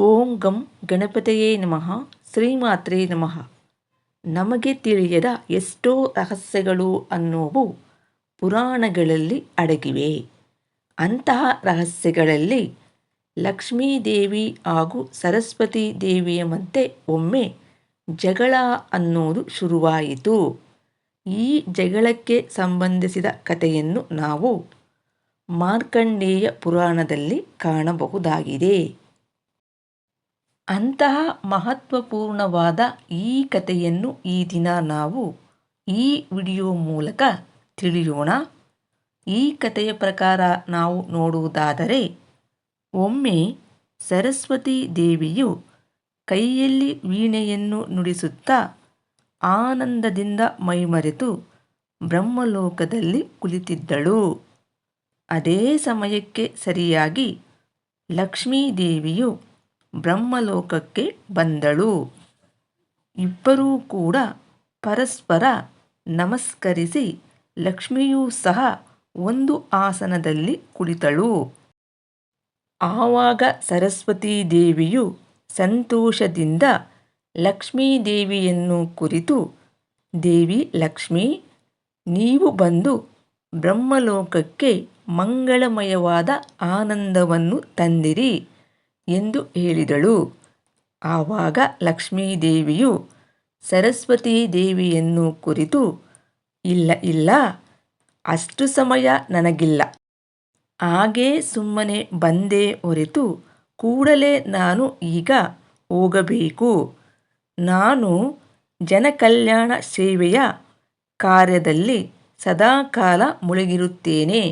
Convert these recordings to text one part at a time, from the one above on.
ಓಂ ಗಂ ಗಣಪತಿಯೇ ನಮಃ. ಶ್ರೀಮಾತ್ರೇ ನಮಃ. ನಮಗೆ ತಿಳಿಯದ ಎಷ್ಟೋ ರಹಸ್ಯಗಳು ಅನ್ನೋವು ಪುರಾಣಗಳಲ್ಲಿ ಅಡಗಿವೆ. ಅಂತಹ ರಹಸ್ಯಗಳಲ್ಲಿ ಲಕ್ಷ್ಮೀದೇವಿ ಹಾಗೂ ಸರಸ್ವತಿ ದೇವಿಯ ಮಧ್ಯೆ ಒಮ್ಮೆ ಜಗಳ ಅನ್ನೋದು ಶುರುವಾಯಿತು. ಈ ಜಗಳಕ್ಕೆ ಸಂಬಂಧಿಸಿದ ಕಥೆಯನ್ನು ನಾವು ಮಾರ್ಕಂಡೇಯ ಪುರಾಣದಲ್ಲಿ ಕಾಣಬಹುದಾಗಿದೆ. ಅಂತಹ ಮಹತ್ವಪೂರ್ಣವಾದ ಈ ಕಥೆಯನ್ನು ಈ ದಿನ ನಾವು ಈ ವಿಡಿಯೋ ಮೂಲಕ ತಿಳಿಯೋಣ. ಈ ಕಥೆಯ ಪ್ರಕಾರ ನಾವು ನೋಡುವುದಾದರೆ, ಒಮ್ಮೆ ಸರಸ್ವತಿ ದೇವಿಯು ಕೈಯಲ್ಲಿ ವೀಣೆಯನ್ನು ನುಡಿಸುತ್ತಾ ಆನಂದದಿಂದ ಮೈಮರೆತು ಬ್ರಹ್ಮಲೋಕದಲ್ಲಿ ಕುಳಿತಿದ್ದಳು. ಅದೇ ಸಮಯಕ್ಕೆ ಸರಿಯಾಗಿ ಲಕ್ಷ್ಮೀದೇವಿಯು ಬ್ರಹ್ಮಲೋಕಕ್ಕೆ ಬಂದಳು. ಇಬ್ಬರೂ ಕೂಡ ಪರಸ್ಪರ ನಮಸ್ಕರಿಸಿ ಲಕ್ಷ್ಮಿಯೂ ಸಹ ಒಂದು ಆಸನದಲ್ಲಿ ಕುಳಿತಳು. ಆವಾಗ ಸರಸ್ವತೀ ದೇವಿಯು ಸಂತೋಷದಿಂದ ಲಕ್ಷ್ಮೀದೇವಿಯನ್ನು ಕುರಿತು, ದೇವಿ ಲಕ್ಷ್ಮಿ, ನೀವು ಬಂದು ಬ್ರಹ್ಮಲೋಕಕ್ಕೆ ಮಂಗಳಮಯವಾದ ಆನಂದವನ್ನು ತಂದಿರಿ ಎಂದು ಹೇಳಿದಳು. ಆವಾಗ ಲಕ್ಷ್ಮೀದೇವಿಯು ಸರಸ್ವತೀ ದೇವಿಯನ್ನು ಕುರಿತು, ಇಲ್ಲ ಇಲ್ಲ, ಅಷ್ಟು ಸಮಯ ನನಗಿಲ್ಲ. ಹಾಗೇ ಸುಮ್ಮನೆ ಬಂದೇ ಹೊರತು ಕೂಡಲೇ ನಾನು ಈಗ ಹೋಗಬೇಕು. ನಾನು ಜನಕಲ್ಯಾಣ ಸೇವೆಯ ಕಾರ್ಯದಲ್ಲಿ ಸದಾಕಾಲ ಮುಳುಗಿರುತ್ತೇನೆ.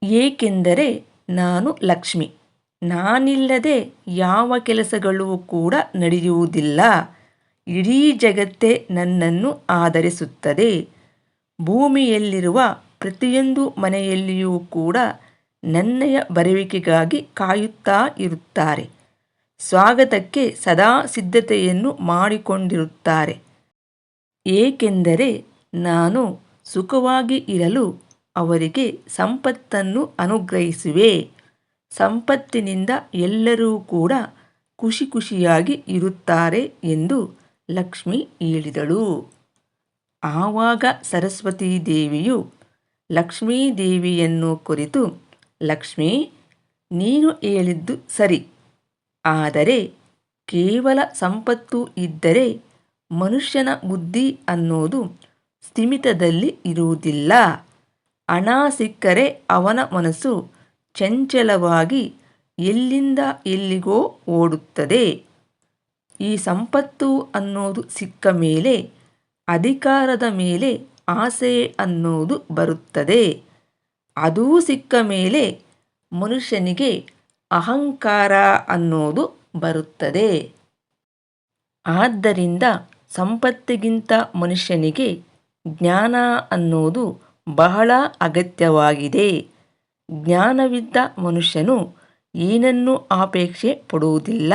ಏಕೆಂದರೆ ನಾನು ಲಕ್ಷ್ಮಿ. ನಾನಿಲ್ಲದೆ ಯಾವ ಕೆಲಸಗಳೂ ಕೂಡ ನಡೆಯುವುದಿಲ್ಲ. ಇಡೀ ಜಗತ್ತೇ ನನ್ನನ್ನು ಆಧರಿಸುತ್ತದೆ. ಭೂಮಿಯಲ್ಲಿರುವ ಪ್ರತಿಯೊಂದು ಮನೆಯಲ್ಲಿಯೂ ಕೂಡ ನನ್ನಯ ಬರುವಿಕೆಗಾಗಿ ಕಾಯುತ್ತಾ ಇರುತ್ತಾರೆ. ಸ್ವಾಗತಕ್ಕೆ ಸದಾ ಸಿದ್ಧತೆಯನ್ನು ಮಾಡಿಕೊಂಡಿರುತ್ತಾರೆ. ಏಕೆಂದರೆ ನಾನು ಸುಖವಾಗಿ ಇರಲು ಅವರಿಗೆ ಸಂಪತ್ತನ್ನು ಅನುಗ್ರಹಿಸುವೆ. ಸಂಪತ್ತಿನಿಂದ ಎಲ್ಲರೂ ಕೂಡ ಖುಷಿಯಾಗಿ ಇರುತ್ತಾರೆ ಎಂದು ಲಕ್ಷ್ಮಿ ಹೇಳಿದಳು. ಆವಾಗ ಸರಸ್ವತೀ ದೇವಿಯು ಲಕ್ಷ್ಮೀದೇವಿಯನ್ನು ಕುರಿತು, ಲಕ್ಷ್ಮಿ, ನೀನು ಹೇಳಿದ್ದು ಸರಿ. ಆದರೆ ಕೇವಲ ಸಂಪತ್ತು ಇದ್ದರೆ ಮನುಷ್ಯನ ಬುದ್ಧಿ ಅನ್ನೋದು ಸ್ಥಿಮಿತದಲ್ಲಿ ಇರುವುದಿಲ್ಲ. ಹಣ ಸಿಕ್ಕರೆ ಅವನ ಮನಸ್ಸು ಚಂಚಲವಾಗಿ ಎಲ್ಲಿಂದ ಎಲ್ಲಿಗೋ ಓಡುತ್ತದೆ. ಈ ಸಂಪತ್ತು ಅನ್ನೋದು ಸಿಕ್ಕ ಮೇಲೆ ಅಧಿಕಾರದ ಮೇಲೆ ಆಸೆ ಅನ್ನೋದು ಬರುತ್ತದೆ. ಅದೂ ಸಿಕ್ಕ ಮೇಲೆ ಮನುಷ್ಯನಿಗೆ ಅಹಂಕಾರ ಅನ್ನೋದು ಬರುತ್ತದೆ. ಆದ್ದರಿಂದ ಸಂಪತ್ತಿಗಿಂತ ಮನುಷ್ಯನಿಗೆ ಜ್ಞಾನ ಅನ್ನೋದು ಬಹಳ ಅಗತ್ಯವಾಗಿದೆ. ಜ್ಞಾನವಿದ್ದ ಮನುಷ್ಯನು ಏನನ್ನೂ ಅಪೇಕ್ಷೆ ಪಡುವುದಿಲ್ಲ.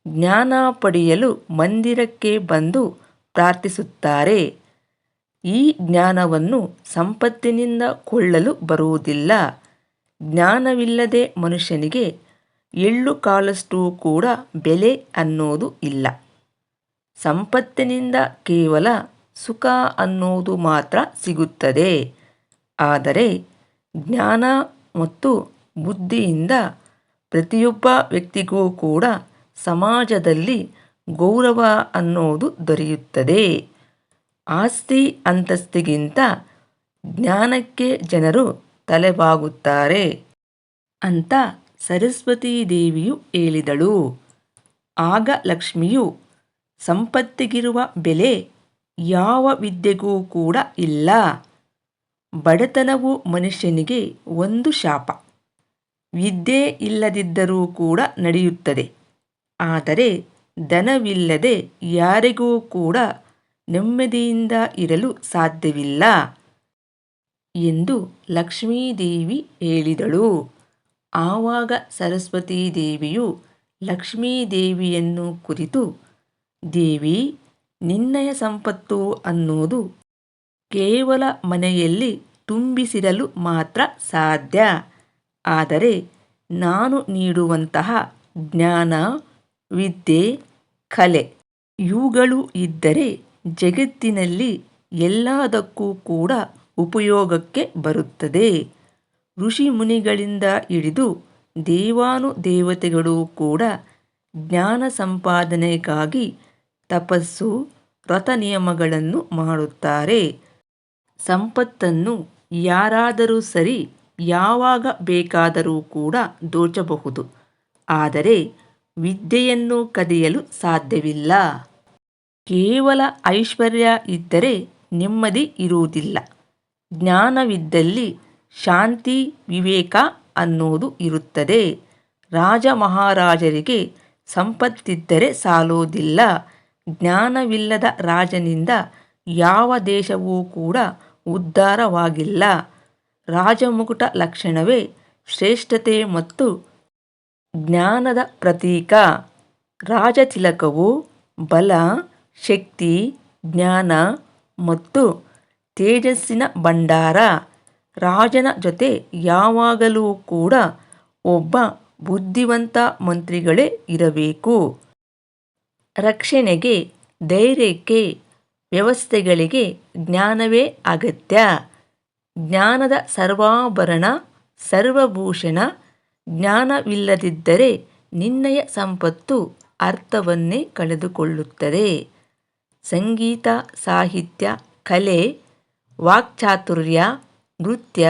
ಜ್ಞಾನ ಪಡೆಯಲು ಮಂದಿರಕ್ಕೆ ಬಂದು ಪ್ರಾರ್ಥಿಸುತ್ತಾರೆ. ಈ ಜ್ಞಾನವನ್ನು ಸಂಪತ್ತಿನಿಂದ ಕೊಳ್ಳಲು ಬರುವುದಿಲ್ಲ. ಜ್ಞಾನವಿಲ್ಲದೆ ಮನುಷ್ಯನಿಗೆ ಎಳ್ಳು ಕಾಳಷ್ಟು ಕೂಡ ಬೆಲೆ ಅನ್ನೋದು ಇಲ್ಲ. ಸಂಪತ್ತಿನಿಂದ ಕೇವಲ ಸುಖ ಅನ್ನೋದು ಮಾತ್ರ ಸಿಗುತ್ತದೆ. ಆದರೆ ಜ್ಞಾನ ಮತ್ತು ಬುದ್ಧಿಯಿಂದ ಪ್ರತಿಯೊಬ್ಬ ವ್ಯಕ್ತಿಗೂ ಕೂಡ ಸಮಾಜದಲ್ಲಿ ಗೌರವ ಅನ್ನೋದು ದೊರೆಯುತ್ತದೆ. ಆಸ್ತಿ ಅಂತಸ್ತಿಗಿಂತ ಜ್ಞಾನಕ್ಕೆ ಜನರು ತಲೆಬಾಗುತ್ತಾರೆ ಅಂತ ಸರಸ್ವತೀ ದೇವಿಯು ಹೇಳಿದಳು. ಆಗ ಲಕ್ಷ್ಮಿಯು, ಸಂಪತ್ತಿಗಿರುವ ಬೆಲೆ ಯಾವ ವಿದ್ಯೆಗೂ ಕೂಡ ಇಲ್ಲ. ಬಡತನವು ಮನುಷ್ಯನಿಗೆ ಒಂದು ಶಾಪ. ವಿದ್ಯೆ ಇಲ್ಲದಿದ್ದರೂ ಕೂಡ ನಡೆಯುತ್ತದೆ. ಆದರೆ ಧನವಿಲ್ಲದೆ ಯಾರಿಗೂ ಕೂಡ ನೆಮ್ಮದಿಯಿಂದ ಇರಲು ಸಾಧ್ಯವಿಲ್ಲ ಎಂದು ಲಕ್ಷ್ಮೀದೇವಿ ಹೇಳಿದಳು. ಆವಾಗ ಸರಸ್ವತೀ ದೇವಿಯು ಲಕ್ಷ್ಮೀದೇವಿಯನ್ನು ಕುರಿತು, ದೇವಿ, ನಿನ್ನಯ ಸಂಪತ್ತು ಅನ್ನೋದು ಕೇವಲ ಮನೆಯಲ್ಲಿ ತುಂಬಿಸಿರಲು ಮಾತ್ರ ಸಾಧ್ಯ. ಆದರೆ ನಾನು ನೀಡುವಂತಹ ಜ್ಞಾನ, ವಿದ್ಯೆ, ಕಲೆ ಇವುಗಳು ಇದ್ದರೆ ಜಗತ್ತಿನಲ್ಲಿ ಎಲ್ಲದಕ್ಕೂ ಕೂಡ ಉಪಯೋಗಕ್ಕೆ ಬರುತ್ತದೆ. ಋಷಿ ಮುನಿಗಳಿಂದ ಹಿಡಿದು ದೇವಾನುದೇವತೆಗಳು ಕೂಡ ಜ್ಞಾನ ಸಂಪಾದನೆಗಾಗಿ ತಪಸ್ಸು, ವ್ರತ ನಿಯಮಗಳನ್ನು ಮಾಡುತ್ತಾರೆ. ಸಂಪತ್ತನ್ನು ಯಾರಾದರೂ ಸರಿ ಯಾವಾಗ ಬೇಕಾದರೂ ಕೂಡ ದೋಚಬಹುದು, ಆದರೆ ವಿದ್ಯೆಯನ್ನು ಕದಿಯಲು ಸಾಧ್ಯವಿಲ್ಲ. ಕೇವಲ ಐಶ್ವರ್ಯ ಇದ್ದರೆ ನೆಮ್ಮದಿ ಇರುವುದಿಲ್ಲ. ಜ್ಞಾನವಿದ್ದಲ್ಲಿ ಶಾಂತಿ, ವಿವೇಕ ಅನ್ನೋದು ಇರುತ್ತದೆ. ರಾಜ ಮಹಾರಾಜರಿಗೆ ಸಂಪತ್ತಿದ್ದರೆ ಸಾಲೋದಿಲ್ಲ. ಜ್ಞಾನವಿಲ್ಲದ ರಾಜನಿಂದ ಯಾವ ದೇಶವೂ ಕೂಡ ಉದ್ಧಾರವಾಗಿಲ್ಲ. ರಾಜಮುಕುಟ ಲಕ್ಷಣವೇ ಶ್ರೇಷ್ಠತೆ ಮತ್ತು ಜ್ಞಾನದ ಪ್ರತೀಕ. ರಾಜತಿಲಕವು ಬಲ, ಶಕ್ತಿ, ಜ್ಞಾನ ಮತ್ತು ತೇಜಸ್ಸಿನ ಭಂಡಾರ. ರಾಜನ ಜೊತೆ ಯಾವಾಗಲೂ ಕೂಡ ಒಬ್ಬ ಬುದ್ಧಿವಂತ ಮಂತ್ರಿಗಳೇ ಇರಬೇಕು. ರಕ್ಷಣೆಗೆ, ಧೈರ್ಯಕ್ಕೆ, ವ್ಯವಸ್ಥೆಗಳಿಗೆ ಜ್ಞಾನವೇ ಅಗತ್ಯ. ಜ್ಞಾನದ ಸರ್ವಾಭರಣ, ಸರ್ವಭೂಷಣ. ಜ್ಞಾನವಿಲ್ಲದಿದ್ದರೆ ನಿನ್ನಯ ಸಂಪತ್ತು ಅರ್ಥವನ್ನೇ ಕಳೆದುಕೊಳ್ಳುತ್ತದೆ. ಸಂಗೀತ, ಸಾಹಿತ್ಯ, ಕಲೆ, ವಾಕ್ಚಾತುರ್ಯ, ನೃತ್ಯ,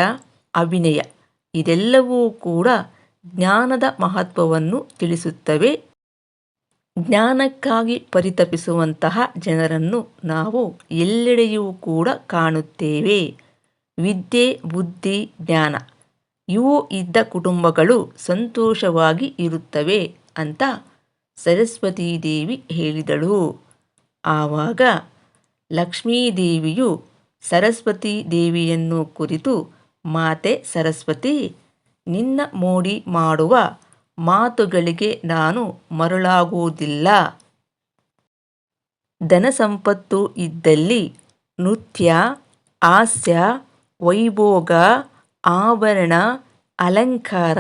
ಅಭಿನಯ ಇದೆಲ್ಲವೂ ಕೂಡ ಜ್ಞಾನದ ಮಹತ್ವವನ್ನು ತಿಳಿಸುತ್ತವೆ. ಜ್ಞಾನಕ್ಕಾಗಿ ಪರಿತಪಿಸುವಂತಹ ಜನರನ್ನು ನಾವು ಎಲ್ಲೆಡೆಯೂ ಕೂಡ ಕಾಣುತ್ತೇವೆ. ವಿದ್ಯೆ, ಬುದ್ಧಿ, ಜ್ಞಾನ ಇವು ಇದ್ದ ಕುಟುಂಬಗಳು ಸಂತೋಷವಾಗಿ ಇರುತ್ತವೆ ಅಂತ ಸರಸ್ವತೀದೇವಿ ಹೇಳಿದಳು. ಆವಾಗ ಲಕ್ಷ್ಮೀದೇವಿಯು ಸರಸ್ವತೀ ದೇವಿಯನ್ನು ಕುರಿತು, ಮಾತೆ ಸರಸ್ವತಿ, ನಿನ್ನ ಮೋಡಿ ಮಾಡುವ ಮಾತುಗಳಿಗೆ ನಾನು ಮರುಳಾಗುವುದಿಲ್ಲ. ಧನಸಂಪತ್ತು ಇದ್ದಲ್ಲಿ ನೃತ್ಯ, ಹಾಸ್ಯ, ವೈಭೋಗ, ಆಭರಣ, ಅಲಂಕಾರ,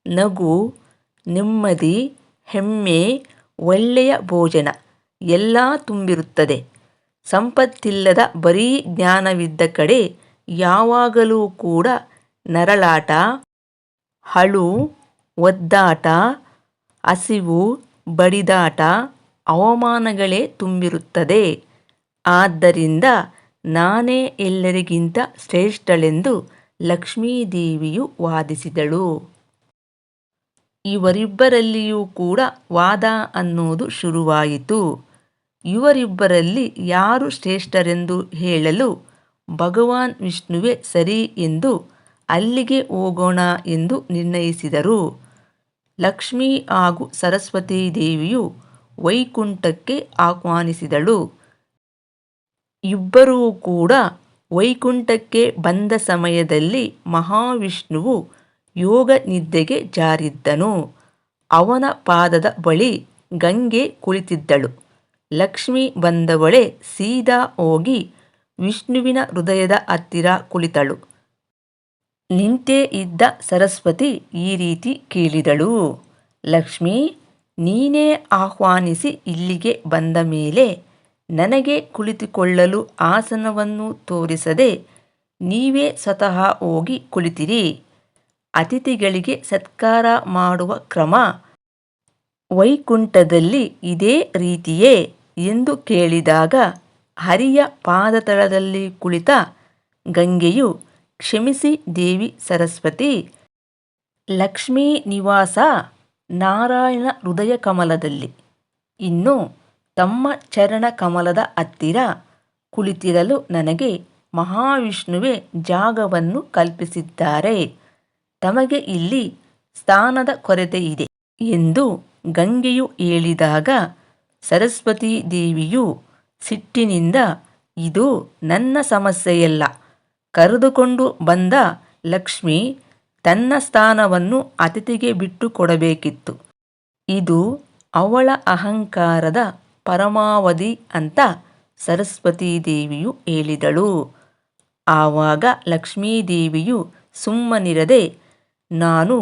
ನಗು, ನೆಮ್ಮದಿ, ಹೆಮ್ಮೆ, ಒಳ್ಳೆಯ ಭೋಜನ ಎಲ್ಲ ತುಂಬಿರುತ್ತದೆ. ಸಂಪತ್ತಿಲ್ಲದ ಬರೀ ಜ್ಞಾನವಿದ್ದ ಕಡೆ ಯಾವಾಗಲೂ ಕೂಡ ನರಳಾಟ, ಅಳು, ಒದ್ದಾಟ, ಹಸಿವು, ಬಡಿದಾಟ, ಅವಮಾನಗಳೇ ತುಂಬಿರುತ್ತದೆ. ಆದ್ದರಿಂದ ನಾನೇ ಎಲ್ಲರಿಗಿಂತ ಶ್ರೇಷ್ಠಳೆಂದು ಲಕ್ಷ್ಮೀದೇವಿಯು ವಾದಿಸಿದಳು. ಇವರಿಬ್ಬರಲ್ಲಿಯೂ ಕೂಡ ವಾದ ಅನ್ನೋದು ಶುರುವಾಯಿತು. ಇವರಿಬ್ಬರಲ್ಲಿ ಯಾರು ಶ್ರೇಷ್ಠರೆಂದು ಹೇಳಲು ಭಗವಾನ್ ವಿಷ್ಣುವೇ ಸರಿ ಎಂದು ಅಲ್ಲಿಗೆ ಹೋಗೋಣ ಎಂದು ನಿರ್ಣಯಿಸಿದರು. ಲಕ್ಷ್ಮೀ ಹಾಗೂ ಸರಸ್ವತೀ ದೇವಿಯು ವೈಕುಂಠಕ್ಕೆ ಆಹ್ವಾನಿಸಿದಳು. ಇಬ್ಬರೂ ಕೂಡ ವೈಕುಂಠಕ್ಕೆ ಬಂದ ಸಮಯದಲ್ಲಿ ಮಹಾವಿಷ್ಣುವು ಯೋಗ ನಿದ್ದೆಗೆ ಜಾರಿದ್ದನು. ಅವನ ಪಾದದ ಬಳಿ ಗಂಗೆ ಕುಳಿತಿದ್ದಳು. ಲಕ್ಷ್ಮಿ ಬಂದವಳೆ ಸೀದಾ ಹೋಗಿ ವಿಷ್ಣುವಿನ ಹೃದಯದ ಹತ್ತಿರ ಕುಳಿತಳು. ನಿಂತೇ ಇದ್ದ ಸರಸ್ವತಿ ಈ ರೀತಿ ಕೇಳಿದಳು. ಲಕ್ಷ್ಮೀ, ನೀನೇ ಆಹ್ವಾನಿಸಿ ಇಲ್ಲಿಗೆ ಬಂದ ಮೇಲೆ ನನಗೆ ಕುಳಿತುಕೊಳ್ಳಲು ಆಸನವನ್ನು ತೋರಿಸದೆ ನೀವೇ ಸ್ವತಃ ಹೋಗಿ ಕುಳಿತಿರಿ. ಅತಿಥಿಗಳಿಗೆ ಸತ್ಕಾರ ಮಾಡುವ ಕ್ರಮ ವೈಕುಂಠದಲ್ಲಿ ಇದೇ ರೀತಿಯೇ ಎಂದು ಕೇಳಿದಾಗ ಹರಿಯ ಪಾದತಳದಲ್ಲಿ ಕುಳಿತ ಗಂಗೆಯು, ಕ್ಷಮಿಸಿ ದೇವಿ ಸರಸ್ವತಿ, ಲಕ್ಷ್ಮೀ ನಿವಾಸ ನಾರಾಯಣ ಹೃದಯ ಕಮಲದಲ್ಲಿ, ಇನ್ನು ತಮ್ಮ ಚರಣ ಕಮಲದ ಹತ್ತಿರ ಕುಳಿತಿರಲು ನನಗೆ ಮಹಾವಿಷ್ಣುವೇ ಜಾಗವನ್ನು ಕಲ್ಪಿಸಿದ್ದಾರೆ. ತಮಗೆ ಇಲ್ಲಿ ಸ್ಥಾನದ ಕೊರತೆ ಇದೆ ಎಂದು ಗಂಗೆಯು ಹೇಳಿದಾಗ ಸರಸ್ವತೀ ದೇವಿಯು ಸಿಟ್ಟಿನಿಂದ, ಇದು ನನ್ನ ಸಮಸ್ಯೆಯಲ್ಲ. ಕರೆದುಕೊಂಡು ಬಂದ ಲಕ್ಷ್ಮಿ ತನ್ನ ಸ್ಥಾನವನ್ನು ಅತಿಥಿಗೆ ಬಿಟ್ಟು ಕೊಡಬೇಕಿತ್ತು. ಇದು ಅವಳ ಅಹಂಕಾರದ ಪರಮಾವಧಿ ಅಂತ ಸರಸ್ವತೀ ದೇವಿಯು ಹೇಳಿದಳು. ಆವಾಗ ಲಕ್ಷ್ಮೀದೇವಿಯು ಸುಮ್ಮನಿರದೆ, ನಾನು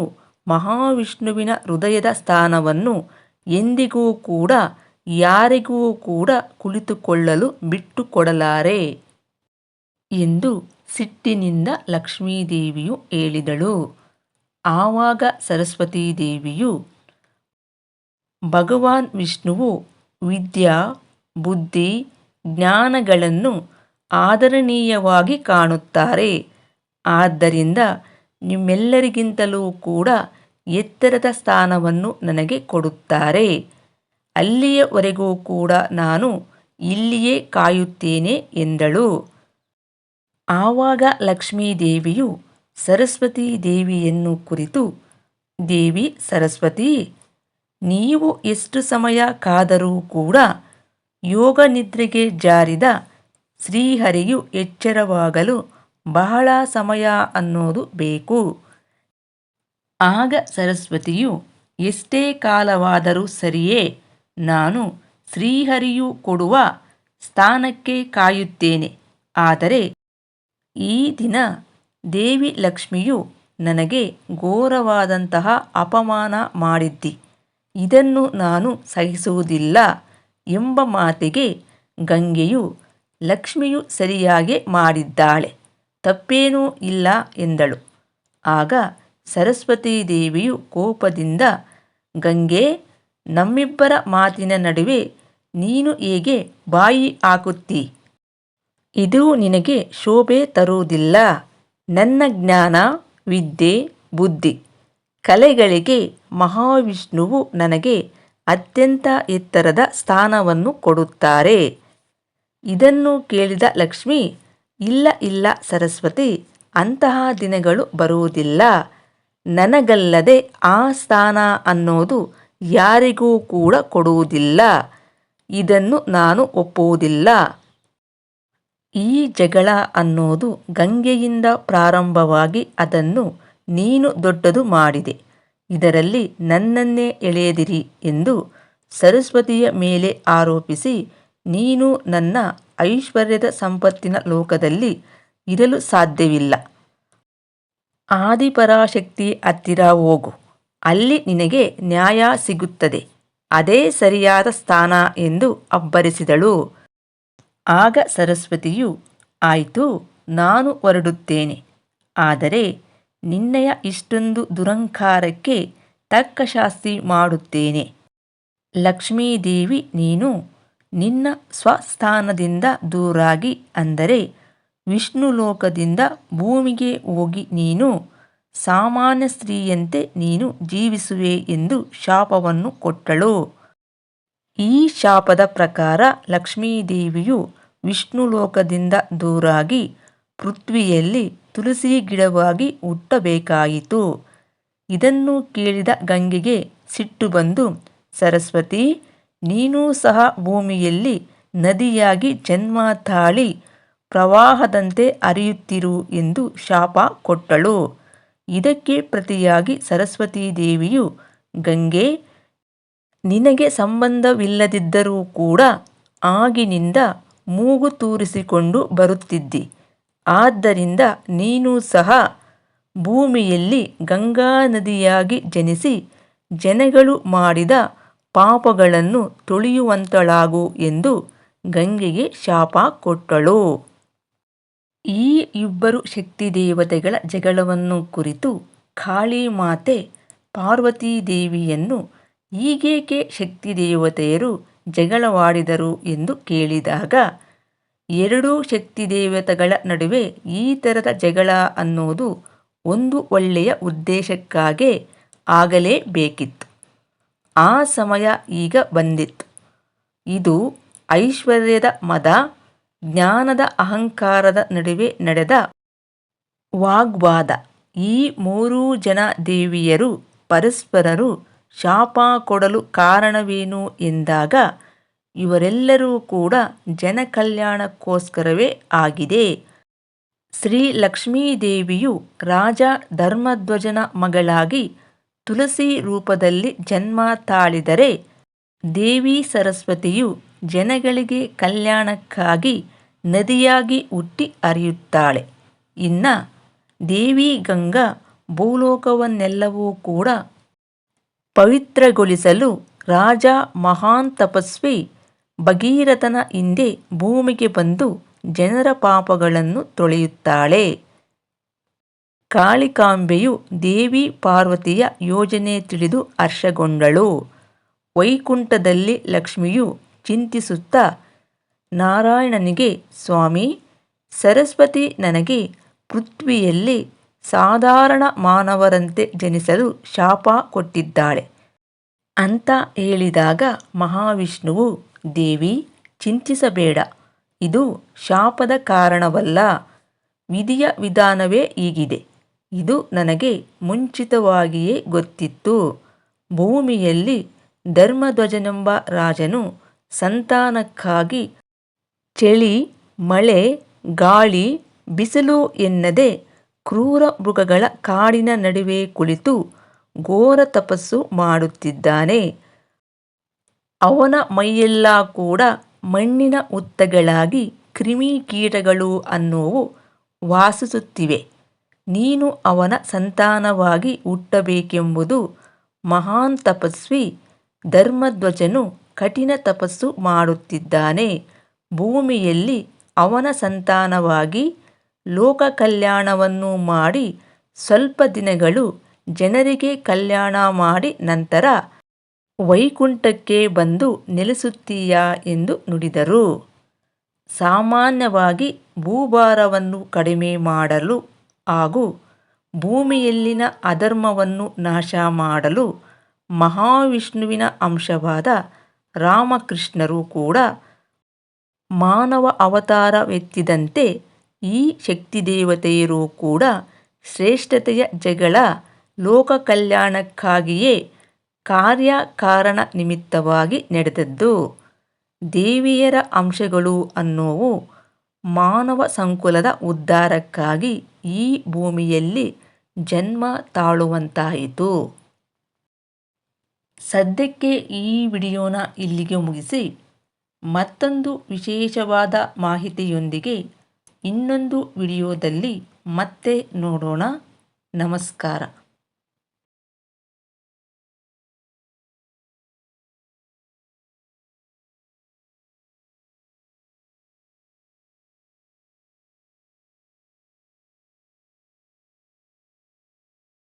ಮಹಾವಿಷ್ಣುವಿನ ಹೃದಯದ ಸ್ಥಾನವನ್ನು ಎಂದಿಗೂ ಕೂಡ ಯಾರಿಗೂ ಕೂಡ ಕುಳಿತುಕೊಳ್ಳಲು ಬಿಟ್ಟುಕೊಡಲಾರೆ ಎಂದು ಸಿಟ್ಟಿನಿಂದ ಲಕ್ಷ್ಮೀದೇವಿಯು ಹೇಳಿದಳು. ಆವಾಗ ಸರಸ್ವತೀದೇವಿಯು, ಭಗವಾನ್ ವಿಷ್ಣುವು ವಿದ್ಯಾ, ಬುದ್ಧಿ, ಜ್ಞಾನಗಳನ್ನು ಆದರಣೀಯವಾಗಿ ಕಾಣುತ್ತಾರೆ. ಆದ್ದರಿಂದ ನಿಮ್ಮೆಲ್ಲರಿಗಿಂತಲೂ ಕೂಡ ಎತ್ತರದ ಸ್ಥಾನವನ್ನು ನನಗೆ ಕೊಡುತ್ತಾರೆ. ಅಲ್ಲಿಯವರೆಗೂ ಕೂಡ ನಾನು ಇಲ್ಲಿಯೇ ಕಾಯುತ್ತೇನೆ ಎಂದಳು. ಆವಾಗ ಲಕ್ಷ್ಮೀದೇವಿಯು ಸರಸ್ವತೀ ದೇವಿಯನ್ನು ಕುರಿತು, ದೇವಿ ಸರಸ್ವತಿ, ನೀವು ಎಷ್ಟು ಸಮಯ ಕಾದರೂ ಕೂಡ ಯೋಗ ನಿದ್ರೆಗೆ ಜಾರಿದ ಶ್ರೀಹರಿಯು ಎಚ್ಚರವಾಗಲು ಬಹಳ ಸಮಯ ಅನ್ನೋದು ಬೇಕು. ಆಗ ಸರಸ್ವತಿಯು, ಎಷ್ಟೇ ಕಾಲವಾದರೂ ಸರಿಯೇ, ನಾನು ಶ್ರೀಹರಿಯು ಕೊಡುವ ಸ್ಥಾನಕ್ಕೆ ಕಾಯುತ್ತೇನೆ. ಆದರೆ ಈ ದಿನ ದೇವಿ ಲಕ್ಷ್ಮಿಯು ನನಗೆ ಘೋರವಾದಂತಹ ಅಪಮಾನ ಮಾಡಿದ್ದಿ. ಇದನ್ನು ನಾನು ಸಹಿಸುವುದಿಲ್ಲ ಎಂಬ ಮಾತಿಗೆ ಗಂಗೆಯು, ಲಕ್ಷ್ಮಿಯು ಸರಿಯಾಗಿ ಮಾಡಿದ್ದಾಳೆ, ತಪ್ಪೇನೂ ಇಲ್ಲ ಎಂದಳು. ಆಗ ಸರಸ್ವತೀ ದೇವಿಯು ಕೋಪದಿಂದ, ಗಂಗೆ, ನಮ್ಮಿಬ್ಬರ ಮಾತಿನ ನಡುವೆ ನೀನು ಹೇಗೆ ಬಾಯಿ ಹಾಕುತ್ತೀ? ಇದು ನಿನಗೆ ಶೋಭೆ ತರುವುದಿಲ್ಲ. ನನ್ನ ಜ್ಞಾನ, ವಿದ್ಯೆ, ಬುದ್ಧಿ, ಕಲೆಗಳಿಗೆ ಮಹಾವಿಷ್ಣುವು ನನಗೆ ಅತ್ಯಂತ ಎತ್ತರದ ಸ್ಥಾನವನ್ನು ಕೊಡುತ್ತಾರೆ. ಇದನ್ನು ಕೇಳಿದ ಲಕ್ಷ್ಮಿ, ಇಲ್ಲ ಇಲ್ಲ ಸರಸ್ವತಿ, ಅಂತಹ ದಿನಗಳು ಬರುವುದಿಲ್ಲ. ನನಗಲ್ಲದೆ ಆ ಸ್ಥಾನ ಅನ್ನೋದು ಯಾರಿಗೂ ಕೂಡ ಕೊಡುವುದಿಲ್ಲ. ಇದನ್ನು ನಾನು ಒಪ್ಪುವುದಿಲ್ಲ. ಈ ಜಗಳ ಅನ್ನೋದು ಗಂಗೆಯಿಂದ ಪ್ರಾರಂಭವಾಗಿ ಅದನ್ನು ನೀನು ದೊಡ್ಡದು ಮಾಡಿದೆ. ಇದರಲ್ಲಿ ನನ್ನನ್ನೇ ಎಳೆಯದಿರಿ ಎಂದು ಸರಸ್ವತಿಯ ಮೇಲೆ ಆರೋಪಿಸಿ, ನೀನು ನನ್ನ ಐಶ್ವರ್ಯದ ಸಂಪತ್ತಿನ ಲೋಕದಲ್ಲಿ ಇರಲು ಸಾಧ್ಯವಿಲ್ಲ. ಆದಿಪರಾಶಕ್ತಿ ಹತ್ತಿರ ಹೋಗು, ಅಲ್ಲಿ ನಿನಗೆ ನ್ಯಾಯ ಸಿಗುತ್ತದೆ. ಅದೇ ಸರಿಯಾದ ಸ್ಥಾನ ಎಂದು ಅಬ್ಬರಿಸಿದಳು. ಆಗ ಸರಸ್ವತಿಯು, ಆಯಿತು, ನಾನು ಹೊರಡುತ್ತೇನೆ. ಆದರೆ ನಿನ್ನಯ ಇಷ್ಟೊಂದು ದುರಹಂಕಾರಕ್ಕೆ ತಕ್ಕ ಶಾಸ್ತಿ ಮಾಡುತ್ತೇನೆ. ಲಕ್ಷ್ಮೀದೇವಿ, ನೀನು ನಿನ್ನ ಸ್ವಸ್ಥಾನದಿಂದ ದೂರಾಗಿ, ಅಂದರೆ ವಿಷ್ಣು ಲೋಕದಿಂದ ಭೂಮಿಗೆ ಹೋಗಿ ನೀನು ಸಾಮಾನ್ಯ ಸ್ತ್ರೀಯಂತೆ ನೀನು ಜೀವಿಸುವೆ ಎಂದು ಶಾಪವನ್ನು ಕೊಟ್ಟಳು. ಈ ಶಾಪದ ಪ್ರಕಾರ ಲಕ್ಷ್ಮೀದೇವಿಯು ವಿಷ್ಣು ಲೋಕದಿಂದ ದೂರಾಗಿ ಪೃಥ್ವಿಯಲ್ಲಿ ತುಳಸಿ ಗಿಡವಾಗಿ ಹುಟ್ಟಬೇಕಾಯಿತು. ಇದನ್ನು ಕೇಳಿದ ಗಂಗೆಗೆ ಸಿಟ್ಟು ಬಂದು, ಸರಸ್ವತಿ, ನೀನೂ ಸಹ ಭೂಮಿಯಲ್ಲಿ ನದಿಯಾಗಿ ಜನ್ಮ ತಾಳಿ ಪ್ರವಾಹದಂತೆ ಹರಿಯುತ್ತಿರು ಎಂದು ಶಾಪ ಕೊಟ್ಟಳು. ಇದಕ್ಕೆ ಪ್ರತಿಯಾಗಿ ಸರಸ್ವತೀ ದೇವಿಯು, ಗಂಗೆ, ನಿನಗೆ ಸಂಬಂಧವಿಲ್ಲದಿದ್ದರೂ ಕೂಡ ಆಗಿನಿಂದ ಮೂಗು ತೂರಿಸಿಕೊಂಡು ಬರುತ್ತಿದ್ದಿ. ಆದ್ದರಿಂದ ನೀನು ಸಹ ಭೂಮಿಯಲ್ಲಿ ಗಂಗಾ ನದಿಯಾಗಿ ಜನಿಸಿ ಜನಗಳು ಮಾಡಿದ ಪಾಪಗಳನ್ನು ತೊಳೆಯುವಂತಳಾಗು ಎಂದು ಗಂಗೆಗೆ ಶಾಪ ಕೊಟ್ಟಳು. ಈ ಇಬ್ಬರು ಶಕ್ತಿದೇವತೆಗಳ ಜಗಳವನ್ನು ಕುರಿತು ಕಾಳಿ ಮಾತೆ ಪಾರ್ವತೀ ದೇವಿಯನ್ನು, ಹೀಗೇಕೆ ಶಕ್ತಿದೇವತೆಯರು ಜಗಳವಾಡಿದರು ಎಂದು ಕೇಳಿದಾಗ, ಎರಡೂ ಶಕ್ತಿದೇವತೆಗಳ ನಡುವೆ ಈ ಥರದ ಜಗಳ ಅನ್ನೋದು ಒಂದು ಒಳ್ಳೆಯ ಉದ್ದೇಶಕ್ಕಾಗೇ ಆಗಲೇಬೇಕಿತ್ತು. ಆ ಸಮಯ ಈಗ ಬಂದಿತ್ತು. ಇದು ಐಶ್ವರ್ಯದ ಮದ, ಜ್ಞಾನದ ಅಹಂಕಾರದ ನಡುವೆ ನಡೆದ ವಾಗ್ವಾದ. ಈ ಮೂರೂ ಜನ ದೇವಿಯರು ಪರಸ್ಪರರು ಶಾಪ ಕೊಡಲು ಕಾರಣವೇನು ಎಂದಾಗ, ಇವರೆಲ್ಲರೂ ಕೂಡ ಜನಕಲ್ಯಾಣಕ್ಕೋಸ್ಕರವೇ ಆಗಿದೆ. ಶ್ರೀ ಲಕ್ಷ್ಮೀದೇವಿಯು ರಾಜ ಧರ್ಮಧ್ವಜನ ಮಗಳಾಗಿ ತುಳಸಿ ರೂಪದಲ್ಲಿ ಜನ್ಮ ತಾಳಿದರೆ, ದೇವಿ ಸರಸ್ವತಿಯು ಜನಗಳಿಗೆ ಕಲ್ಯಾಣಕ್ಕಾಗಿ ನದಿಯಾಗಿ ಹುಟ್ಟಿ ಹರಿಯುತ್ತಾಳೆ. ಇನ್ನು ದೇವಿ ಗಂಗಾ ಭೂಲೋಕವನ್ನೆಲ್ಲವೂ ಕೂಡ ಪವಿತ್ರಗೊಳಿಸಲು ರಾಜ ಮಹಾನ್ ತಪಸ್ವಿ ಭಗೀರಥನ ಹಿಂದೆ ಭೂಮಿಗೆ ಬಂದು ಜನರ ಪಾಪಗಳನ್ನು ತೊಳೆಯುತ್ತಾಳೆ. ಕಾಳಿಕಾಂಬೆಯು ದೇವಿ ಪಾರ್ವತಿಯ ಯೋಜನೆ ತಿಳಿದು ಹರ್ಷಗೊಂಡಳು. ವೈಕುಂಠದಲ್ಲಿ ಲಕ್ಷ್ಮಿಯು ಚಿಂತಿಸುತ್ತಾ ನಾರಾಯಣನಿಗೆ, ಸ್ವಾಮಿ, ಸರಸ್ವತಿ ನನಗೆ ಪೃಥ್ವಿಯಲ್ಲಿ ಸಾಧಾರಣ ಮಾನವರಂತೆ ಜನಿಸಲು ಶಾಪ ಕೊಟ್ಟಿದ್ದಾಳೆ ಅಂತ ಹೇಳಿದಾಗ ಮಹಾವಿಷ್ಣುವು, ದೇವಿ, ಚಿಂತಿಸಬೇಡ, ಇದು ಶಾಪದ ಕಾರಣವಲ್ಲ, ವಿಧಿಯ ವಿಧಾನವೇ ಹೀಗಿದೆ. ಇದು ನನಗೆ ಮುಂಚಿತವಾಗಿಯೇ ಗೊತ್ತಿತ್ತು. ಭೂಮಿಯಲ್ಲಿ ಧರ್ಮಧ್ವಜನೆಂಬ ರಾಜನು ಸಂತಾನಕ್ಕಾಗಿ ಚಳಿ, ಮಳೆ, ಗಾಳಿ, ಬಿಸಿಲು ಎನ್ನದೆ ಕ್ರೂರ ಮೃಗಗಳ ಕಾಡಿನ ನಡುವೆ ಕುಳಿತು ಘೋರ ತಪಸ್ಸು ಮಾಡುತ್ತಿದ್ದಾನೆ. ಅವನ ಮೈಯೆಲ್ಲ ಕೂಡ ಮಣ್ಣಿನ ಹುತ್ತಗಳಾಗಿ ಕ್ರಿಮಿಕೀಟಗಳು ಅನ್ನುವು ವಾಸಿಸುತ್ತಿವೆ. ನೀನು ಅವನ ಸಂತಾನವಾಗಿ ಹುಟ್ಟಬೇಕೆಂಬುದು ಮಹಾನ್ ತಪಸ್ವಿ ಧರ್ಮಧ್ವಜನು ಕಠಿಣ ತಪಸ್ಸು ಮಾಡುತ್ತಿದ್ದಾನೆ. ಭೂಮಿಯಲ್ಲಿ ಅವನ ಸಂತಾನವಾಗಿ ಲೋಕ ಕಲ್ಯಾಣವನ್ನು ಮಾಡಿ ಸ್ವಲ್ಪ ದಿನಗಳು ಜನರಿಗೆ ಕಲ್ಯಾಣ ಮಾಡಿ ನಂತರ ವೈಕುಂಠಕ್ಕೆ ಬಂದು ನೆಲೆಸುತ್ತೀಯಾ ಎಂದು ನುಡಿದರು. ಸಾಮಾನ್ಯವಾಗಿ ಭೂಭಾರವನ್ನು ಕಡಿಮೆ ಮಾಡಲು ಹಾಗೂ ಭೂಮಿಯಲ್ಲಿನ ಅಧರ್ಮವನ್ನು ನಾಶ ಮಾಡಲು ಮಹಾವಿಷ್ಣುವಿನ ಅಂಶವಾದ ರಾಮಕೃಷ್ಣರು ಕೂಡ ಮಾನವ ಅವತಾರವೆತ್ತಿದಂತೆ ಈ ಶಕ್ತಿದೇವತೆಯರು ಕೂಡ ಶ್ರೇಷ್ಠತೆಯ ಜಗಳ ಲೋಕ ಕಲ್ಯಾಣಕ್ಕಾಗಿಯೇ ಕಾರ್ಯಕಾರಣ ನಿಮಿತ್ತವಾಗಿ ನಡೆದದ್ದು. ದೇವಿಯರ ಅಂಶಗಳು ಅನ್ನುವು ಮಾನವ ಸಂಕುಲದ ಉದ್ಧಾರಕ್ಕಾಗಿ ಈ ಭೂಮಿಯಲ್ಲಿ ಜನ್ಮ ತಾಳುವಂತಾಯಿತು. ಸದ್ಯಕ್ಕೆ ಈ ವಿಡಿಯೋನ ಇಲ್ಲಿಗೆ ಮುಗಿಸಿ ಮತ್ತೊಂದು ವಿಶೇಷವಾದ ಮಾಹಿತಿಯೊಂದಿಗೆ ಇನ್ನೊಂದು ವಿಡಿಯೋದಲ್ಲಿ ಮತ್ತೆ ನೋಡೋಣ. ನಮಸ್ಕಾರ.